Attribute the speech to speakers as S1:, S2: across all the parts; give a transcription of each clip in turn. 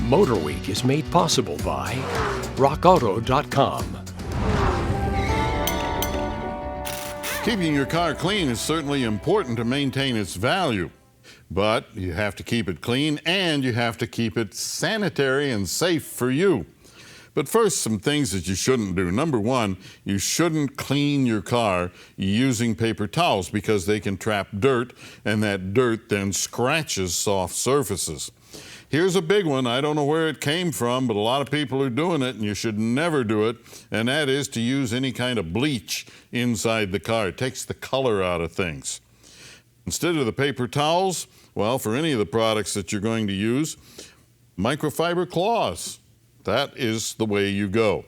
S1: MotorWeek is made possible by RockAuto.com.
S2: Keeping your car clean is certainly important to maintain its value, but you have to keep it clean and you have to keep it sanitary and safe for you. But first, some things that you shouldn't do. Number one, you shouldn't clean your car using paper towels because they can trap dirt, and that dirt then scratches soft surfaces. Here's a big one. I don't know where it came from, but a lot of people are doing it, and you should never do it, and that is to use any kind of bleach inside the car. It takes the color out of things. Instead of the paper towels, well, for any of the products that you're going to use, microfiber cloths. That is the way you go.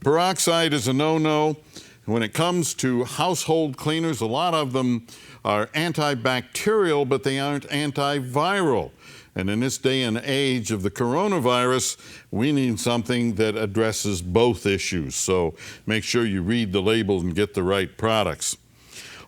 S2: Peroxide is a no-no. When it comes to household cleaners, a lot of them are antibacterial, but they aren't antiviral. And in this day and age of the coronavirus, we need something that addresses both issues. So make sure you read the label and get the right products.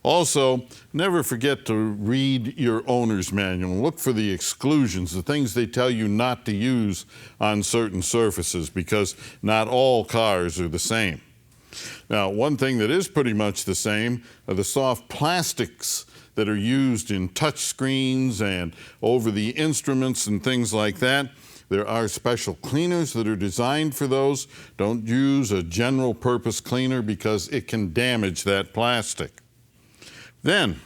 S2: Also, never forget to read your owner's manual. Look for the exclusions, the things they tell you not to use on certain surfaces, because not all cars are the same. Now, one thing that is pretty much the same are the soft plastics that are used in touch screens and over the instruments and things like that. There are special cleaners that are designed for those. Don't use a general purpose cleaner because it can damage that plastic. Then,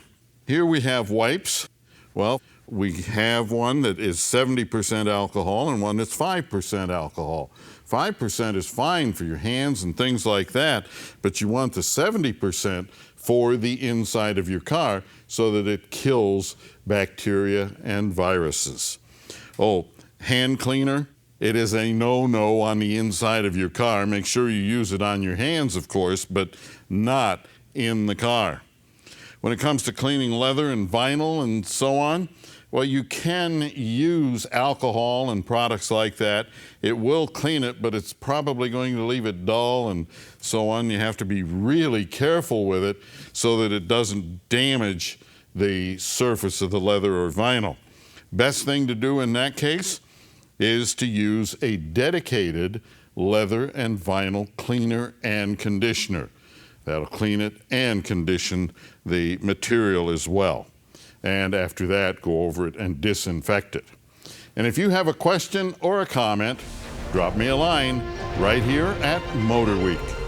S2: here we have wipes. Well, we have one that is 70% alcohol and one that's 5% alcohol. 5% is fine for your hands and things like that, but you want the 70% for the inside of your car so that it kills bacteria and viruses. Oh, hand cleaner, it is a no-no on the inside of your car. Make sure you use it on your hands, of course, but not in the car. When it comes to cleaning leather and vinyl and so on, well, you can use alcohol and products like that. It will clean it, but it's probably going to leave it dull and so on. You have to be really careful with it so that it doesn't damage the surface of the leather or vinyl. Best thing to do in that case is to use a dedicated leather and vinyl cleaner and conditioner. That'll clean it and condition the material as well. And after that, go over it and disinfect it. And if you have a question or a comment, drop me a line right here at MotorWeek.